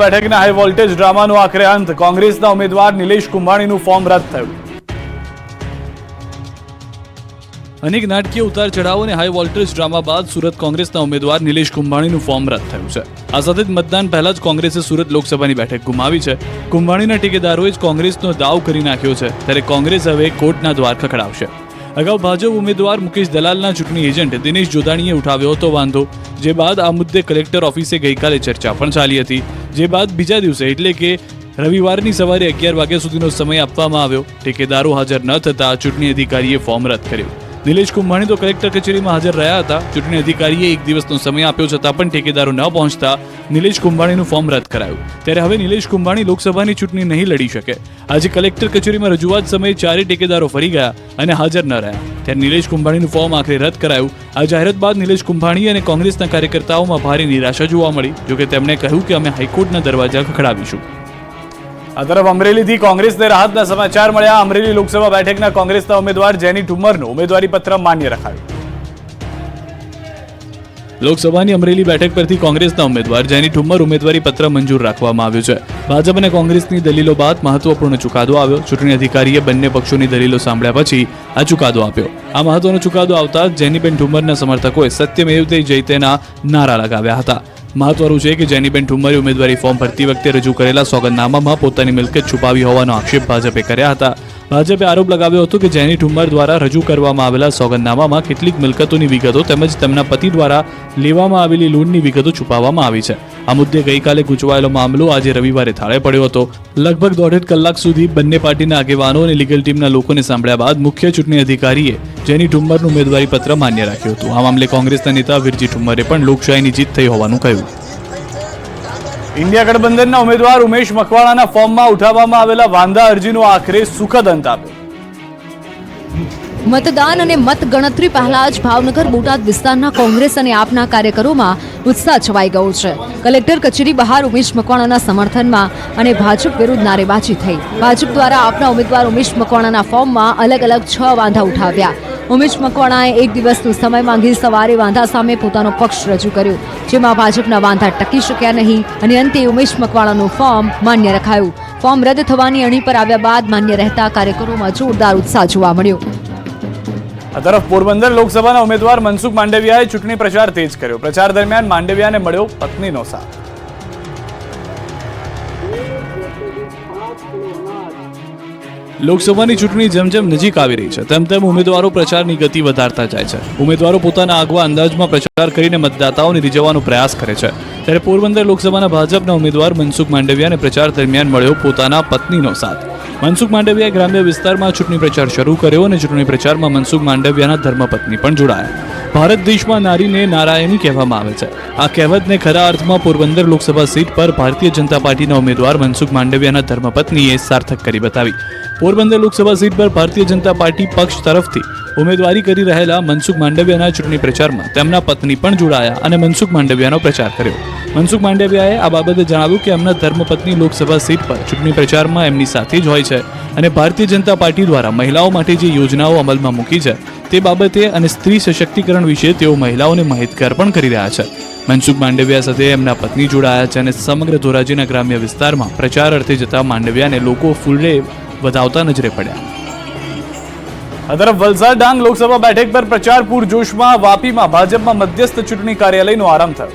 બેઠકના high voltage ડ્રામાનો આખરે અંત. કોંગ્રેસના ઉમેદવાર નિલેશ કુંભાણીનું ફોર્મ રદ થયું. અનેક નાટકીય ઉતાર ચઢાવ અને હાઈ વોલ્ટેજ ડ્રામા બાદ સુરત કોંગ્રેસના ઉમેદવાર નિલેશ કુંભાણીનું ફોર્મ રદ થયું છે. આ સાથે જ મતદાન પહેલા જ કોંગ્રેસે સુરત લોકસભાની બેઠક ગુમાવી છે. કુંભાણીના ટેકેદારોએ જ કોંગ્રેસનો દાવ કરી નાખ્યો છે, ત્યારે કોંગ્રેસ હવે કોર્ટના દ્વાર ખખડાવશે. અગાઉ ભાજપ ઉમેદવાર મુકેશ દલાલના ચૂંટણી એજન્ટ દિનેશ જોધાણીએ ઉઠાવ્યો હતો વાંધો, જે બાદ આ મુદ્દે કલેક્ટર ઓફિસે ગઈકાલે ચર્ચા પણ ચાલી હતી. જે બાદ બીજા દિવસે એટલે કે રવિવારની સવારે 11 વાગ્યા સુધીનો સમય આપવામાં આવ્યો. ટેકેદારો હાજર ન થતા ચૂંટણી અધિકારીએ ફોર્મ રદ કર્યું. નિલેશ કુંભાણી તો કલેક્ટર કચેરીમાં હાજર રહ્યા હતા. ચૂંટણી અધિકારીએ 1 દિવસનો સમય આપ્યો છતાં પણ ઠેકેદારો ન પહોંચતા નિલેશ કુંભાણીનું ફોર્મ રદ કરાયું. ત્યારે હવે નિલેશ કુંભાણી લોકસભાની ચૂંટણી નહીં લડી શકે. આજે કલેક્ટર કચેરીમાં રજૂઆત સમયે 4 ઠેકેદારો ફરી ગયા અને હાજર ન રહ્યા. ત્યારે નિલેશ કુંભાણીનું ફોર્મ આખરે રદ કરાયું. આ જાહેરાત બાદ નિલેશ કુંભાણી અને કોંગ્રેસના કાર્યકર્તાઓમાં ભારે નિરાશા જોવા મળી. જોકે તેમણે કહ્યું કે અમે હાઈકોર્ટના દરવાજા ખખડાવીશું. આ તરફ અમરેલીથી કોંગ્રેસને રાહતના સમાચાર મળ્યા. અમરેલી લોકસભા બેઠકના કોંગ્રેસના ઉમેદવાર જેની ઠુમ્મરનું ઉમેદવારી પત્ર માન્ય રખાયું. લોકસભાની અમરેલી બેઠક પરથી કોંગ્રેસના ઉમેદવાર જેની ઠુમ્મર ઉમેદવારી પત્ર મંજૂર રાખવામાં આવ્યું છે. ભાજપ અને કોંગ્રેસની દલીલો બાદ મહત્વપૂર્ણ ચુકાદો આવ્યો. ચૂંટણી અધિકારીએ બંને પક્ષોની દલીલો સાંભળ્યા પછી આ ચુકાદો આપ્યો. આ મહત્વનો ચુકાદો આવતા જેનીબેન ઠુમ્મરના સમર્થકોએ સત્યમેવ જયતેના નારા લગાવ્યા હતા. મહત્વનું છે કે જેનીબેન ઠુમ્મરે ઉમેદવારી ફોર્મ ભરતી વખતે રજૂ કરેલા સોગંદનામામાં પોતાની મિલકત છુપાવી હોવાનો આક્ષેપ ભાજપે કર્યા હતા. ભાજપે આરોપ લગાવ્યો હતો કે જેની ઠુમ્મર દ્વારા રજૂ કરવામાં આવેલા સોગંદનામામાં કેટલીક મિલકતોની વિગતો તેમજ તેમના પતિ દ્વારા લેવામાં આવેલી લોનની વિગતો છુપાવવામાં આવી છે. આ મુદ્દે ગઈકાલે ગૂંચવાયેલો મામલો આજે રવિવારે થાળે પડ્યો હતો. લગભગ 1.5 કલાક સુધી બંને પાર્ટીના આગેવાનો અને લીગલ ટીમના લોકોને સાંભળ્યા બાદ મુખ્ય ચૂંટણી અધિકારીએ જેની ઠુમ્મરનું ઉમેદવારી પત્ર માન્ય રાખ્યું હતું. આ મામલે કોંગ્રેસના નેતા વિરજી ઠુમ્મરે પણ લોકશાહીની જીત થઈ હોવાનું કહ્યું. ઇન્ડિયા ગઠબંધનના ઉમેદવાર ઉમેશ મકવાણાના ફોર્મમાં ઉઠાવવામાં આવેલા વાંધા અરજીનો આખરે સુખદ અંત આપ્યો. મતદાન અને મતગણતરી પહેલા જ ભાવનગર બોટાદ વિસ્તારના કોંગ્રેસ અને આપના કાર્યકરોમાં ઉત્સાહ છવાઈ ગયો છે. કલેક્ટર કચેરી બહાર ઉમેશ મકવાણાના સમર્થનમાં અને ભાજપ વિરુદ્ધ નારેબાજી થઈ. ભાજપ દ્વારા આપના ઉમેદવાર ઉમેશ મકવાણાના ફોર્મમાં અલગ અલગ 6 વાંધા ઉઠાવ્યા. ઉમેશ મકવાણાએ 1 દિવસનો સમય માંગી સવારે વાંધા સામે પોતાનો પક્ષ રજૂ કર્યો, જેમાં ભાજપના વાંધા ટકી શક્યા નહીં અને અંતે ઉમેશ મકવાણાનું ફોર્મ માન્ય રખાયું. ફોર્મ રદ થવાની અણી પર આવ્યા બાદ માન્ય રહેતા કાર્યકરોમાં જોરદાર ઉત્સાહ જોવા મળ્યો. આ તરફ પોરબંદર લોકસભાના ઉમેદવાર મનસુખ માંડવિયાએ ચૂંટણી પ્રચાર તેજ કર્યો. પ્રચાર દરમિયાન માંડવિયાને મળ્યો પત્નીનો સાથ. લોકસભાની ચૂંટણી જેમ જેમ નજીક આવી રહી છે તેમ તેમ ઉમેદવારો પ્રચારની ગતિ વધારતા જાય છે. ઉમેદવારો પોતાના આગવા અંદાજમાં પ્રચાર કરીને મતદાતાઓને રીઝવવાનો પ્રયાસ કરે છે. ત્યારે પોરબંદર લોકસભાના ભાજપના ઉમેદવાર મનસુખ માંડવિયાને પ્રચાર દરમિયાન મળ્યો પોતાના પત્નીનો સાથ. મનસુખ માંડવિયાએ ગ્રામ્ય વિસ્તારમાં ચૂંટણી પ્રચાર શરૂ કર્યો અને ચૂંટણી પ્રચારમાં મનસુખ માંડવિયાના ધર્મપત્ની પણ જોડાયા. ભારત દેશમાં નારીને નારાયણી કહેવામાં આવે છે. આ કહેવતને ખરા અર્થમાં પોરબંદર લોકસભા સીટ પર ભારતીય જનતા પાર્ટીના ઉમેદવાર મનસુખ માંડવિયાના ધર્મપત્નીએ સાર્થક કરી બતાવી. પોરબંદર લોકસભા સીટ પર ભારતીય જનતા પાર્ટી પક્ષ તરફથી ઉમેદવારી કરી રહેલા મનસુખ માંડવિયાના ચૂંટણી પ્રચારમાં તેમના પત્ની પણ જોડાયા અને મનસુખ માંડવિયાનો પ્રચાર કર્યો. મનસુખ માંડવિયાએ આ બાબતે જણાવ્યું કે એમના ધર્મપત્ની લોકસભા સીટ પર ચૂંટણી પ્રચારમાં એમની સાથે જ હોય છે અને ભારતીય જનતા પાર્ટી દ્વારા મહિલાઓ માટે જે યોજનાઓ અમલમાં મૂકી છે તે બાબતે અને સ્ત્રી સશક્તિકરણ વિશે તેઓ મહિલાઓને માહિતગાર પણ કરી રહ્યા છે. મનસુખ માંડવિયા સાથે એમના પત્ની જોડાયા છે અને સમગ્ર ધોરાજીના ગ્રામ્ય વિસ્તારમાં પ્રચાર અર્થે જતા માંડવિયાને લોકો ફૂલે વધાવતા નજરે પડ્યા. આ તરફ વલસાડ ડાંગ લોકસભા બેઠક પર પ્રચાર પૂરજોશમાં. વાપીમાં ભાજપમાં મધ્યસ્થ ચૂંટણી કાર્યાલયનો આરંભ થયો.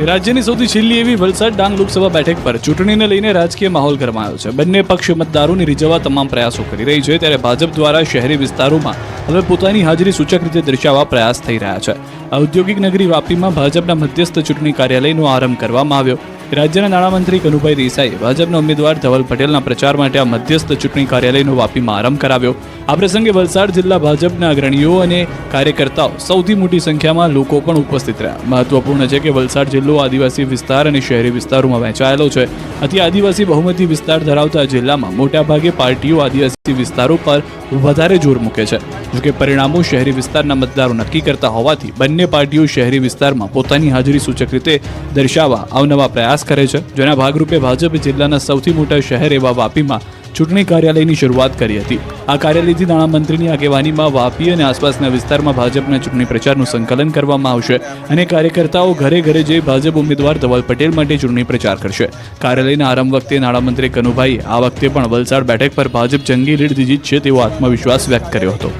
રાજ્યની સૌથી છેલ્લી એવી વલસાડ ડાંગ લોકસભા બેઠક પર ચૂંટણીને લઈને રાજકીય માહોલ ગરમાયો છે. બંને પક્ષ મતદારોને રીઝવવા તમામ પ્રયાસો કરી રહી છે. ત્યારે ભાજપ દ્વારા શહેરી વિસ્તારોમાં હવે પોતાની હાજરી સૂચક રીતે દર્શાવવા પ્રયાસ થઈ રહ્યા છે. ઔદ્યોગિક નગરી વાપીમાં ભાજપના મધ્યસ્થ ચૂંટણી કાર્યાલયનો આરંભ કરવામાં આવ્યો. રાજ્યના નાણામંત્રી કનુભાઈ દેસાઈએ ભાજપના ઉમેદવાર ધવલ પટેલના પ્રચાર માટે આ મધ્યસ્થ ચૂંટણી કાર્યાલયનો વાપીમાં આરંભ કરાવ્યો. આ પ્રસંગે વલસાડ જિલ્લા ભાજપના અગ્રણીઓ અને કાર્યકર્તાઓ સૌથી મોટી સંખ્યામાં લોકો પણ ઉપસ્થિત રહ્યા. મહત્વપૂર્ણ છે કે વલસાડ જિલ્લો આદિવાસી વિસ્તાર અને શહેરી વિસ્તારોમાં વહેંચાયેલો છે. આથી આદિવાસી બહુમતી વિસ્તાર ધરાવતા જિલ્લામાં મોટાભાગે પાર્ટીઓ આદિવાસી વિસ્તારો પર વધારે જોર મૂકે છે. જોકે પરિણામો શહેરી વિસ્તારના મતદારો નક્કી કરતા હોવાથી બંને પાર્ટીઓ શહેરી વિસ્તારમાં પોતાની હાજરી સૂચક રીતે દર્શાવવા અવનવા પ્રયાસ કરે છે. જેના ભાગરૂપે ભાજપ જિલ્લાના સૌથી મોટા શહેર એવા વાપીમાં ચૂંટણી કાર્યાલયની શરૂઆત કરી હતી. આ કાર્યાલયથી નાણામંત્રીની આગેવાનીમાં વાપી અને આસપાસના વિસ્તારમાં ભાજપના ચૂંટણી પ્રચારનું સંકલન કરવામાં આવશે અને કાર્યકર્તાઓ ઘરે ઘરે જઈ ભાજપ ઉમેદવાર ધવલ પટેલ માટે ચૂંટણી પ્રચાર કરશે. કાર્યાલયના આરંભ વખતે નાણામંત્રી કનુભાઈ આ વખતે પણ વલસાડ બેઠક પર ભાજપ જંગી લીડથી જીતશે તેવો આત્મવિશ્વાસ વ્યક્ત કર્યો હતો.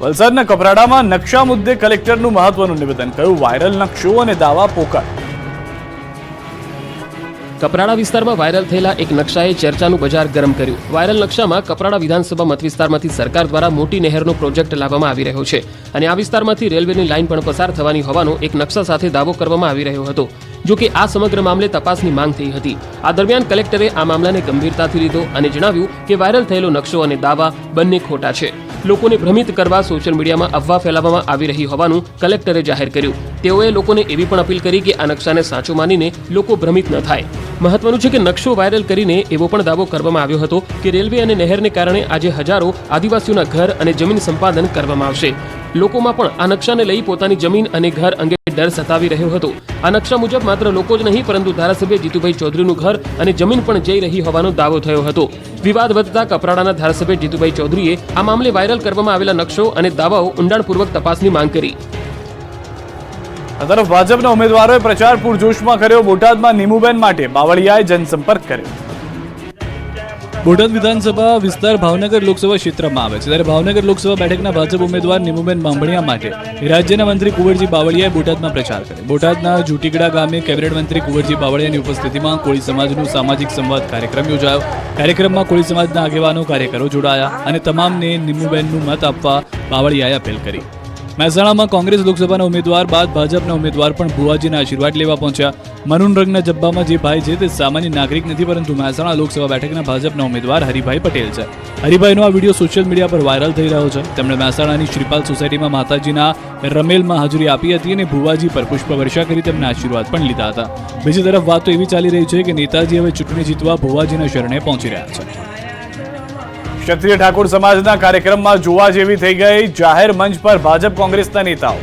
વલસાડના કપરાડામાં નકશા મુદ્દે કલેક્ટરનું મહત્વનું નિવેદન, કયું વાયરલ નકશો અને દાવા પોકાર. કપરાડા વિસ્તારમાં વાયરલ થયેલા એક નકશાએ ચર્ચાનું બજાર ગરમ કર્યું. વાયરલ નકશામાં કપરાડા વિધાનસભા મત વિસ્તારમાંથી સરકાર દ્વારા મોટી નહેરનો પ્રોજેક્ટ લાવવામાં આવી રહ્યો છે અને આ વિસ્તારમાંથી રેલવેની લાઇન પણ પસાર થવાની હોવાનો એક નકશા સાથે દાવો કરવામાં આવી રહ્યો હતો. જો કે આ સમગ્ર મામલે તપાસની માંગ થઈ હતી. આ દરમિયાન કલેક્ટરે આ મામલાને ગંભીરતાથી લીધો અને જણાવ્યું કે વાયરલ થયેલો નકશો અને દાવા બંને ખોટા છે. લોકોને ભ્રમિત કરવા સોશિયલ મીડિયામાં અફવા ફેલાવવામાં આવી રહી હોવાનું કલેક્ટરે જાહેર કર્યું. તેઓએ લોકોને એવી પણ અપીલ કરી કે આ નકશાને સાચો માનીને લોકો ભ્રમિત ન થાય. મહત્વનું છે કે નકશો વાયરલ કરીને એવો પણ દાવો કરવામાં આવ્યો હતો કે રેલવે અને નહેરને કારણે આજે હજારો આદિવાસીઓના ઘર અને જમીન સંપાદન કરવામાં આવશે. લોકોમાં પણ આ નકશાને લઈ પોતાની જમીન અને ઘર અંગે ડર સતાવી રહ્યો હતો. આ નકશા મુજબ માત્ર લોકો જ નહીં પરંતુ ધારાસભ્ય જીતુભાઈ ચૌધરીનું ઘર અને જમીન પણ જઈ રહી હોવાનો દાવો થયો હતો. વિવાદ વધતા કપરાડાના ધારાસભ્ય જીતુભાઈ ચૌધરીએ આ મામલે વાયરલ કરવામાં આવેલા નકશો અને દાવાઓ ઊંડાણપૂર્વક તપાસની માંગ કરી. આ તરફ ભાજપના ઉમેદવારોએ પ્રચાર પૂરજોશમાં કર્યો. બોટાદમાં નીમુબેન માટે બાવળિયાએ જનસંપર્ક કર્યો. બોટાદ વિધાનસભા વિસ્તાર ભાવનગર લોકસભા ક્ષેત્રમાં આવે છે ત્યારે ભાવનગર લોકસભા બેઠકના ભાજપ ઉમેદવાર નીમુબેન બાંભણિયા માટે રાજ્યના મંત્રી કુંવરજી બાવળિયાએ બોટાદમાં પ્રચાર કર્યો. બોટાદના જુટીગડા ગામે કેબિનેટ મંત્રી કુંવરજી બાવળિયાની ઉપસ્થિતિમાં કોળી સમાજનું સામાજિક સંવાદ કાર્યક્રમ યોજાયો. કાર્યક્રમમાં કોળી સમાજના આગેવાનો કાર્યકરો જોડાયા અને તમામને નીમુબેનનું મત આપવા બાવળિયાએ અપીલ કરી. મહેસાણામાં કોંગ્રેસ લોકસભાના ઉમેદવાર બાદ ભાજપના ઉમેદવાર પણ ભુવાજીના આશીર્વાદ લેવા પહોંચ્યા. મરૂન રંગના જબ્બામાં જે ભાઈ છે તે સામાન્ય નાગરિક નથી પરંતુ મહેસાણા લોકસભા બેઠકના ભાજપના ઉમેદવાર હરિભાઈ પટેલ છે. હરિભાઈનો આ વિડીયો સોશિયલ મીડિયા પર વાયરલ થઈ રહ્યો છે. તેમણે મહેસાણાની શ્રીપાલ સોસાયટીમાં માતાજીના રમેલમાં હાજરી આપી હતી અને ભુવાજી પર પુષ્પવર્ષા કરી તેમના આશીર્વાદ પણ લીધા હતા. બીજી તરફ વાત તો એવી ચાલી રહી છે કે નેતાજી હવે ચૂંટણી જીતવા ભુવાજીના શરણે પહોંચી રહ્યા છે. ક્ષત્રિય ઠાકોર સમાજના કાર્યક્રમમાં જોવા જેવી થઈ ગઈ જાહેર મંચ પર ભાજપ કોંગ્રેસના નેતાઓ.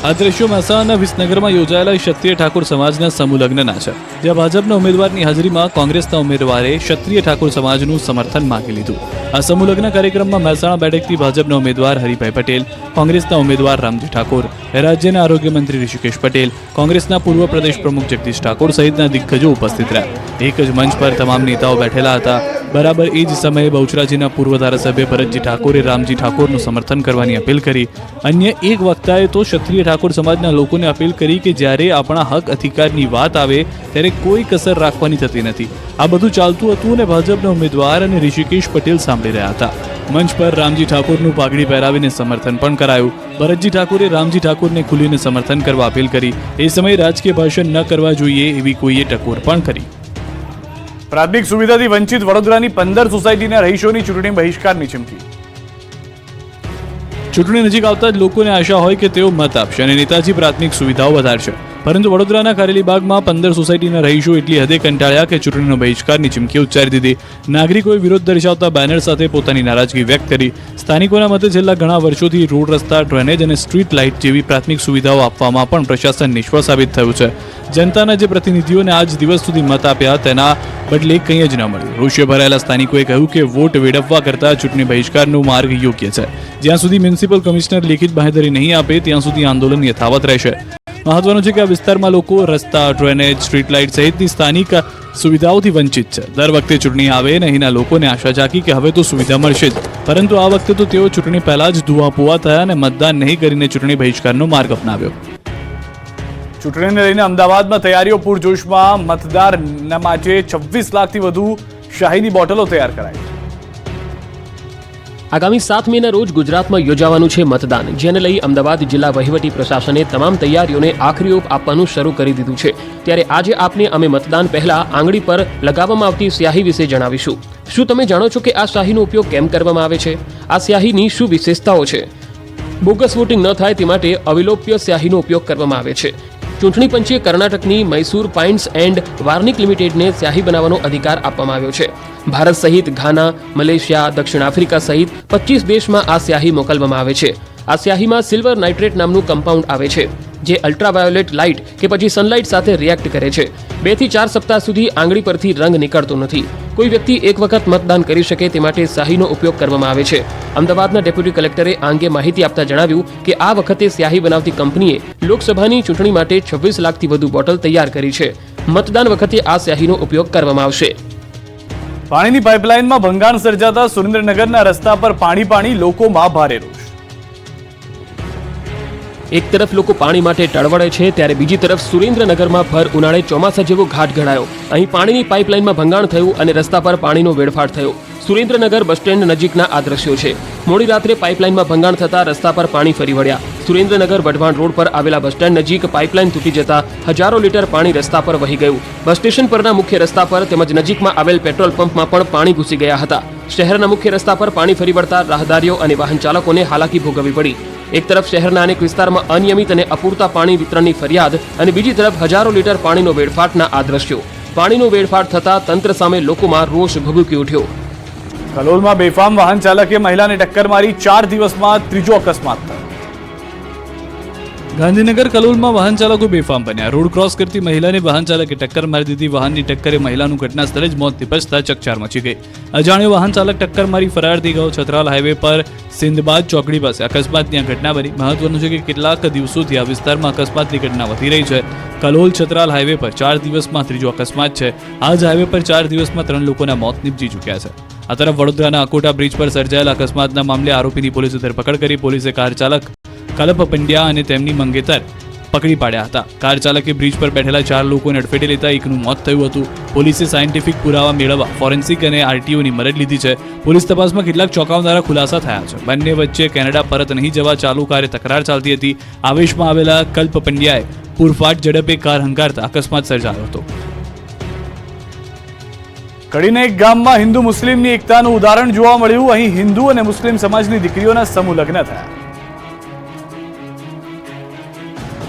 આ દ્રશ્યો મહેસાણાના વિસનગરમાં યોજાયેલા ક્ષત્રિય ઠાકોર સમાજના સમૂહ લગ્નના છે, જ્યાં ભાજપના ઉમેદવારની હાજરીમાં કોંગ્રેસના ઉમેદવારે ક્ષત્રિય ઠાકોર સમાજનું સમર્થન માંગી લીધું. આ સમૂહ લગ્ન કાર્યક્રમમાં મહેસાણા બેઠકથી ભાજપના ઉમેદવાર હરિભાઈ પટેલ, કોંગ્રેસના ઉમેદવાર રામજી ઠાકોર, રાજ્યના આરોગ્ય મંત્રી ઋષિકેશ પટેલ, કોંગ્રેસના પૂર્વ પ્રદેશ પ્રમુખ જગદીશ ઠાકોર સહિતના દિગ્ગજો ઉપસ્થિત રહ્યા. એક જ મંચ પર તમામ નેતાઓ બેઠેલા હતા. બરાબર એ જ સમયે બહુચરાજીના પૂર્વ ધારાસભ્ય ભરતજી ઠાકોરે રામજી ઠાકોરનું સમર્થન કરવાની અપીલ કરી. અન્ય એક વક્તાએ તો ક્ષત્રિય ઠાકોર સમાજના લોકોને અપીલ કરી કે જ્યારે આપણા હક અધિકારની વાત આવે ત્યારે કોઈ કસર રાખવાની થતી નથી. આ બધું ચાલતું હતું અને ભાજપના ઉમેદવાર અને ઋષિકેશ પટેલ સાંભળી રહ્યા હતા. મંચ પર રામજી ઠાકોરનું પાઘડી પહેરાવીને સમર્થન પણ કરાયું. ભરતજી ઠાકોરે રામજી ઠાકોરને ખુલીને સમર્થન કરવા અપીલ કરી. એ સમયે રાજકીય ભાષણ ન કરવા જોઈએ એવી કોઈએ ટકોર પણ કરી. પ્રાથમિક સુવિધાથી વંચિત વડોદરાની 15 સોસાયટીના રહીશોની ચૂંટણી બહિષ્કારની ચીમકી. ચૂંટણી નજીક આવતા જ લોકોને આશા હોય કે તેઓ મત આપશે અને નેતાજી પ્રાથમિક સુવિધાઓ વધારશે. પરંતુ વડોદરાના કારેલીબાગમાં 15 સોસાયટીના રહીશો એટલી હદે કંટાળ્યા કે ચૂંટણીનો બહિષ્કારની ચીમકી ઉચ્ચારી દીધી. નાગરિકોએ વિરોધ દર્શાવતા બેનર સાથે પોતાની નારાજગી વ્યક્ત કરી. સ્થાનિકોના મતે છેલ્લા ઘણા વર્ષોથી રોડ, રસ્તા, ડ્રેનેજ અને સ્ટ્રીટ લાઇટ જેવી પ્રાથમિક સુવિધાઓ આપવામાં પણ પ્રશાસન નિષ્ફળ સાબિત થયું છે. જનતાના જે પ્રતિનિધિઓને આજ દિવસ સુધી મત આપ્યા તેના બદલે કંઈ જ ન મળ્યું. રોષે ભરાયેલા સ્થાનિકોએ કહ્યું કે વોટ વેડફવા કરતાં ચૂંટણી બહિષ્કારનો માર્ગ યોગ્ય છે. જ્યાં સુધી મ્યુનિસિપલ કમિશનર લેખિત બાંહેધરી નહીં આપે ત્યાં સુધી આંદોલન યથાવત રહેશે. મહત્વનું છે કે આ વિસ્તારમાં લોકો રસ્તા, ડ્રેનેજ, સ્ટ્રીટ લાઇટ સહિતની સ્થાનિક સુવિધાઓથી વંચિત છે. દર વખતે ચૂંટણી આવે ને અહીંના લોકોને આશા જાગી કે હવે તો સુવિધા મળશે જ, પરંતુ આ વખતે તો તેઓ ચૂંટણી પહેલા જ ધુઆપુઆ થયા અને મતદાન નહીં કરીને ચૂંટણી બહિષ્કારનો માર્ગ અપનાવ્યો. ચૂંટણીને લઈને અમદાવાદમાં તૈયારીઓ પૂરજોશમાં. મતદારના માટે 26 લાખથી વધુ શાહીની બોટલો તૈયાર કરાઈ. આગામી 7 મેના રોજ ગુજરાતમાં યોજાવાનું છે મતદાન, જેને લઈ અમદાવાદ જિલ્લા વહીવટી પ્રશાસને તમામ તૈયારીઓને આખરી ઓપ આપવાનું શરૂ કરી દીધું છે. ત્યારે આજે આપને અમે મતદાન પહેલા આંગળી પર લગાવવામાં આવતી સ્યાહી વિશે જણાવીશું. શું તમે જાણો છો કે આ સ્યાહીનો ઉપયોગ કેમ કરવામાં આવે છે? આ સ્યાહીની શું વિશેષતાઓ છે? બોગસ વોટિંગ ન થાય તે માટે અવિલોપ્ય સ્યાહીનો ઉપયોગ કરવામાં આવે છે. ચૂંટણી પંચે કર્ણાટકની મૈસૂર પાઇન્ટ્સ એન્ડ વાર્નિક લિમિટેડને સ્યાહી બનાવવાનો અધિકાર આપવામાં આવ્યો છે. ભારત સહિત ઘાના, મલેશિયા, દક્ષિણ આફ્રિકા સહિત 25 દેશમાં આ સ્યાહી મોકલવામાં આવે છે. આ સ્યાહીમાં સિલ્વર નાઇટ્રેટ નામનું કમ્પાઉન્ડ આવે છે, જે અલ્ટ્રાવાયોલેટ લાઇટ કે પછી સનલાઇટ સાથે રિએક્ટ કરે છે. 2 થી 4 સપ્તાહ સુધી આંગળી પરથી રંગ નીકળતો નથી. કોઈ વ્યક્તિ એક વખત મતદાન કરી શકે તે માટે સ્યાહીનો ઉપયોગ કરવામાં આવે છે. અમદાવાદના ડેપ્યુટી કલેક્ટરે આ અંગે માહિતી આપતા જણાવ્યું કે આ વખતે સ્યાહી બનાવતી કંપનીએ લોકસભાની ચૂંટણી માટે 26 લાખથી વધુ બોટલ તૈયાર કરી છે. મતદાન વખતે આ સ્યાહીનો ઉપયોગ કરવામાં આવશે. પાણીની પાઇપલાઇનમાં ભંગાણ સર્જાતા સુરેન્દ્રનગરના રસ્તા પર પાણી લોકોમાં ભારે રોષ. એક તરફ લોકો પાણી માટે ટળવળે છે ત્યારે બીજી તરફ સુરેન્દ્રનગરમાં ભર ઉનાળે ચોમાસા જેવો ઘાટ ઘડાયો. અહીં પાણીની પાઇપલાઇનમાં ભંગાણ થયું અને રસ્તા પર પાણીનો વેડફાટ થયો. સુરેન્દ્રનગર બસ સ્ટેન્ડ નજીકના આ દ્રશ્યો છે. મોડી રાત્રે પાઇપલાઇનમાં ભંગાણ થતા રસ્તા પર પાણી ફરી વળ્યા. સુરેન્દ્રનગર વઢવાણ રોડ પર આવેલા બસ સ્ટેન્ડ નજીક પાઇપલાઇન તૂટી જતા હજારો લીટર પાણી રસ્તા પર વહી ગયું. બસ સ્ટેશન પરના મુખ્ય રસ્તા પર તેમજ નજીકમાં આવેલ પેટ્રોલ પંપમાં પણ પાણી ઘૂસી ગયા હતા. શહેરના મુખ્ય રસ્તા પર પાણી ફરી વળતા રાહદારીઓ અને વાહન ચાલકોને હાલાકી ભોગવવી પડી. એક તરફ શહેરના અનેક વિસ્તારમાં અનિયમિત અને અપૂરતા પાણી વિતરણની ફરિયાદ અને બીજી તરફ હજારો લીટર પાણીનો વેડફાટના આ દ્રશ્યો. પાણીનો વેડફાટ થતા તંત્ર સામે લોકોમાં રોષ ભભૂકી ઉઠ્યો. કલોલમાં બેફામ વાહન ચાલકે મહિલાને ટક્કર મારી 4 દિવસમાં ત્રીજો અકસ્માત થયો. ગાંધીનગર કલોલમાં વાહન ચાલકો બેફામ બન્યા. રોડ ક્રોસ કરતી મહિલાને વાહન ચાલકે ટક્કર મારી દીધી. વાહનની ટક્કરે મહિલાનું ઘટના સ્થળે જ મોત નિપજતા ચકચાર મચી ગઈ. અજાણ્યો વાહન ચાલક ટક્કર મારી ફરાર થઈ ગયો. છતરાલ હાઈવે પર સિંધબાદ ચોકડી પાસે અકસ્માતની આ ઘટના બની. મહત્વનું છે કે કેટલાક દિવસોથી આ વિસ્તારમાં અકસ્માતની ઘટના વધી રહી છે. કલોલ છતરાલ હાઈવે પર 4 દિવસમાં ત્રીજો અકસ્માત છે. આ જ હાઈવે પર 4 દિવસમાં 3 લોકોના મોત નીપજી ચૂક્યા છે. આ તરફ વડોદરાના અકોટા બ્રિજ પર સર્જાયેલા અકસ્માતના મામલે આરોપીની પોલીસે ધરપકડ કરી. પોલીસે કાર ચાલક કલપ પંડ્યા અને તેમની મંગેતર પકડી પાડ્યા હતા. કાર ચાલકે બ્રિજ પર બેઠેલા 4 લોકોને અડફેટે લેતા એકનું મોત થયું હતું. પોલીસે સાયન્ટિફિક પુરાવા મેળવવા ફોરેન્સિક અને આરટીઓની મદદ લીધી છે. પોલીસ તપાસમાં કેટલાક ચોંકાવનારા ખુલાસા થયા છે. બંને વચ્ચે કેનેડા પરત નહીં જવા ચાલુ કારે તકરાર ચાલતી હતી. આવેશમાં આવેલા કલ્પ પંડ્યાએ પૂરફાટ ઝડપે કાર હંકારતા અકસ્માત સર્જાયો હતો. કડીના એક ગામમાં હિન્દુ મુસ્લિમની એકતાનું ઉદાહરણ જોવા મળ્યું. અહીં હિન્દુ અને મુસ્લિમ સમાજની દીકરીઓના સમૂહ લગ્ન થયા.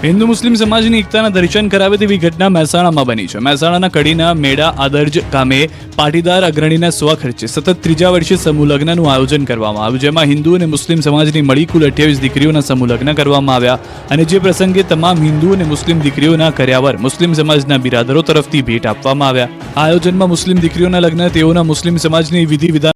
હિન્દુ મુસ્લિમ સમાજની એકતાના દર્શન કરાવે તેવી ઘટના મહેસાણામાં બની છે. મહેસાણાના કડીના મેડા આદર્જ ગામે પાટીદાર અગ્રણીના સ્વખર્ચે સતત 3જા વર્ષે સમૂહ લગ્નનું આયોજન કરવામાં આવ્યું, જેમાં હિન્દુ અને મુસ્લિમ સમાજની મળી કુલ 28 દીકરીઓના સમૂહ લગ્ન કરવામાં આવ્યા. અને જે પ્રસંગે તમામ હિન્દુ અને મુસ્લિમ દીકરીઓના કર્યાવર મુસ્લિમ સમાજના બિરાદરો તરફથી ભેટ આપવામાં આવ્યા. આ આયોજનમાં મુસ્લિમ દીકરીઓના લગ્ન તેઓના મુસ્લિમ સમાજની વિધિ વિધાન